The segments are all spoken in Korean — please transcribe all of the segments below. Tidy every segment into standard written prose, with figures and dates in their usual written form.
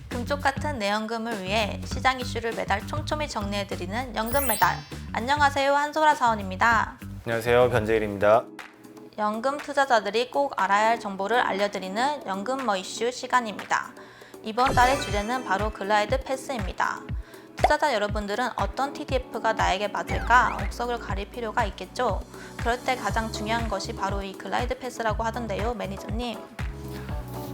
금쪽 같은 내연금을 위해 시장 이슈를 매달 촘촘히 정리해드리는 연금 매달. 안녕하세요, 한소라 사원입니다. 안녕하세요, 변재일입니다. 연금 투자자들이 꼭 알아야 할 정보를 알려드리는 연금 이슈 시간입니다. 이번 달의 주제는 바로 글라이드 패스입니다. 투자자 여러분들은 어떤 TDF가 나에게 맞을까 옥석을 가릴 필요가 있겠죠? 그럴 때 가장 중요한 것이 바로 이 글라이드 패스라고 하던데요, 매니저님.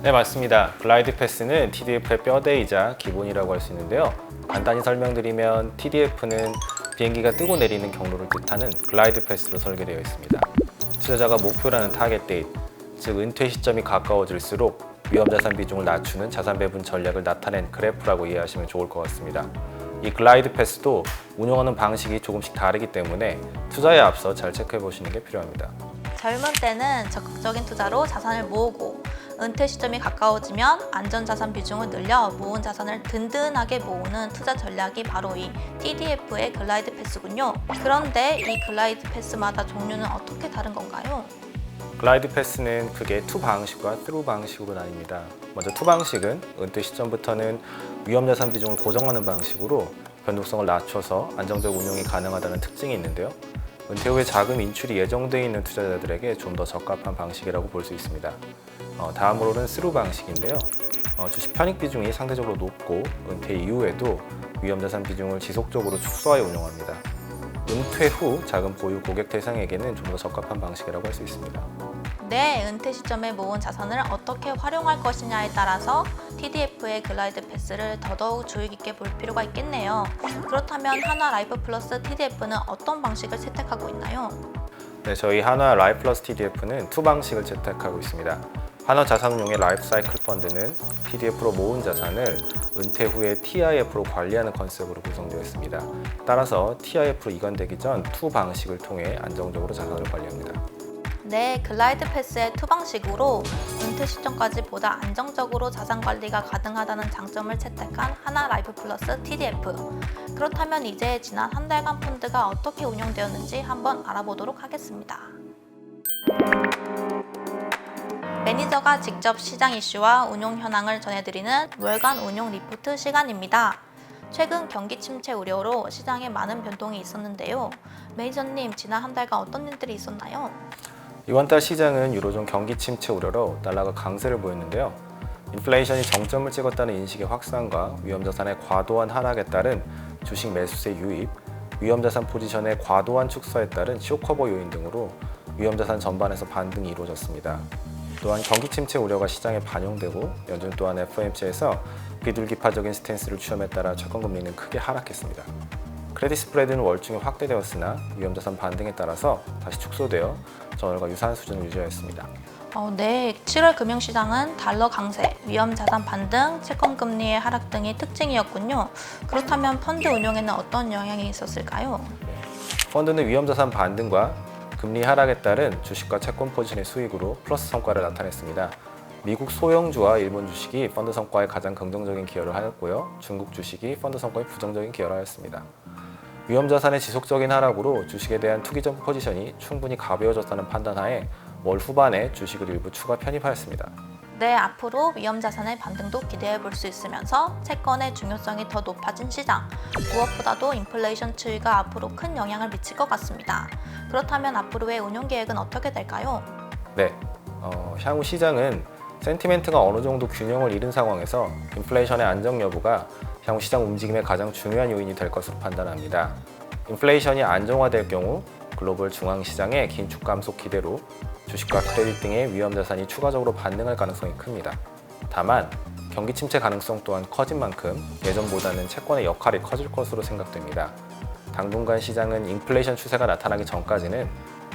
네, 맞습니다. 글라이드 패스는 TDF의 뼈대이자 기본이라고 할 수 있는데요. 간단히 설명드리면 TDF는 비행기가 뜨고 내리는 경로를 뜻하는 글라이드 패스로 설계되어 있습니다. 투자자가 목표라는 타겟 데이트, 즉 은퇴 시점이 가까워질수록 위험자산 비중을 낮추는 자산 배분 전략을 나타낸 그래프라고 이해하시면 좋을 것 같습니다. 이 글라이드 패스도 운영하는 방식이 조금씩 다르기 때문에 투자에 앞서 잘 체크해 보시는 게 필요합니다. 젊은 때는 적극적인 투자로 자산을 모으고 은퇴 시점이 가까워지면 안전자산 비중을 늘려 모은 자산을 든든하게 모으는 투자 전략이 바로 이 TDF의 글라이드 패스군요. 그런데 이 글라이드 패스마다 종류는 어떻게 다른 건가요? 글라이드 패스는 크게 투 방식과 스루 방식으로 나뉩니다. 먼저 투 방식은 은퇴 시점부터는 위험자산 비중을 고정하는 방식으로 변동성을 낮춰서 안정적 운용이 가능하다는 특징이 있는데요. 은퇴 후에 자금 인출이 예정되어 있는 투자자들에게 좀 더 적합한 방식이라고 볼 수 있습니다. 다음으로는 스루 방식인데요. 주식 편익 비중이 상대적으로 높고 은퇴 이후에도 위험자산 비중을 지속적으로 축소하여 운용합니다. 은퇴 후 자금 보유 고객 대상에게는 좀 더 적합한 방식이라고 할 수 있습니다. 내 은퇴 시점에 모은 자산을 어떻게 활용할 것이냐에 따라서 TDF의 글라이드 패스를 더더욱 주의 깊게 볼 필요가 있겠네요. 그렇다면 하나 라이프 플러스 TDF는 어떤 방식을 채택하고 있나요? 네, 저희 한화 라이프 플러스 TDF는 투 방식을 채택하고 있습니다. 한화 자산운용의 라이프 사이클 펀드는 TDF로 모은 자산을 은퇴 후에 TIF로 관리하는 컨셉으로 구성되어 있습니다. 따라서 TIF로 이관되기 전 투 방식을 통해 안정적으로 자산을 관리합니다. 네, 글라이드 패스의 투 방식으로 은퇴 시점까지 보다 안정적으로 자산 관리가 가능하다는 장점을 채택한 하나 라이프 플러스 TDF. 그렇다면 이제 지난 한 달간 펀드가 어떻게 운영되었는지 한번 알아보도록 하겠습니다. 매니저가 직접 시장 이슈와 운용 현황을 전해드리는 월간 운용 리포트 시간입니다. 최근 경기 침체 우려로 시장에 많은 변동이 있었는데요. 매니저님, 지난 한 달간 어떤 일들이 있었나요? 이번 달 시장은 유로존 경기 침체 우려로 달러가 강세를 보였는데요. 인플레이션이 정점을 찍었다는 인식의 확산과 위험자산의 과도한 하락에 따른 주식 매수세 유입, 위험자산 포지션의 과도한 축소에 따른 쇼커버 요인 등으로 위험자산 전반에서 반등이 이루어졌습니다. 또한 경기 침체 우려가 시장에 반영되고 연준 또한 FOMC에서 비둘기파적인 스탠스를 취함에 따라 채권금리는 크게 하락했습니다. 크레딧 스프레드는 월중에 확대되었으나 위험자산 반등에 따라서 다시 축소되어 전월과 유사한 수준을 유지하였습니다. 네, 7월 금융시장은 달러 강세, 위험자산 반등, 채권금리의 하락 등이 특징이었군요. 그렇다면 펀드 운용에는 어떤 영향이 있었을까요? 펀드는 위험자산 반등과 금리 하락에 따른 주식과 채권 포지션의 수익으로 플러스 성과를 나타냈습니다. 미국 소형주와 일본 주식이 펀드 성과에 가장 긍정적인 기여를 하였고요. 중국 주식이 펀드 성과에 부정적인 기여를 하였습니다. 위험자산의 지속적인 하락으로 주식에 대한 투기적 포지션이 충분히 가벼워졌다는 판단하에 월 후반에 주식을 일부 추가 편입하였습니다. 네, 앞으로 위험자산의 반등도 기대해 볼 수 있으면서 채권의 중요성이 더 높아진 시장, 무엇보다도 인플레이션 추이가 앞으로 큰 영향을 미칠 것 같습니다. 그렇다면 앞으로의 운용 계획은 어떻게 될까요? 네, 향후 시장은 센티멘트가 어느 정도 균형을 잃은 상황에서 인플레이션의 안정 여부가 향후 시장 움직임의 가장 중요한 요인이 될 것으로 판단합니다. 인플레이션이 안정화될 경우 글로벌 중앙시장의 긴축 감속 기대로 주식과 크레딧 등의 위험자산이 추가적으로 반등할 가능성이 큽니다. 다만 경기 침체 가능성 또한 커진 만큼 예전보다는 채권의 역할이 커질 것으로 생각됩니다. 당분간 시장은 인플레이션 추세가 나타나기 전까지는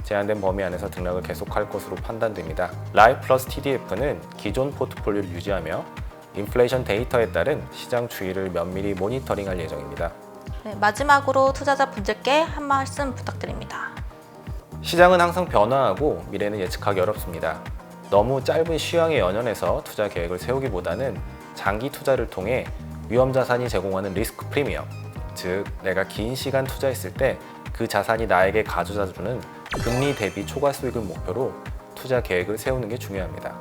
제한된 범위 안에서 등락을 계속할 것으로 판단됩니다. 라이프 플러스 TDF는 기존 포트폴리오를 유지하며 인플레이션 데이터에 따른 시장 추이를 면밀히 모니터링할 예정입니다. 네, 마지막으로 투자자분들께 한 말씀 부탁드립니다. 시장은 항상 변화하고 미래는 예측하기 어렵습니다. 너무 짧은 시황에 연연해서 투자 계획을 세우기보다는 장기 투자를 통해 위험자산이 제공하는 리스크 프리미엄, 즉 내가 긴 시간 투자했을 때 그 자산이 나에게 가져다주는 금리 대비 초과 수익을 목표로 투자 계획을 세우는 게 중요합니다.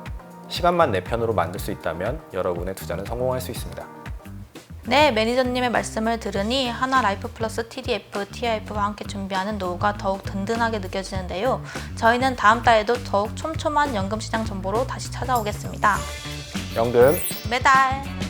시간만 내 편으로 만들 수 있다면 여러분의 투자는 성공할 수 있습니다. 네, 매니저님의 말씀을 들으니 하나 라이프 플러스 TDF, TIF와 함께 준비하는 노후가 더욱 든든하게 느껴지는데요. 저희는 다음 달에도 더욱 촘촘한 연금 시장 정보로 다시 찾아오겠습니다. 연금 매달!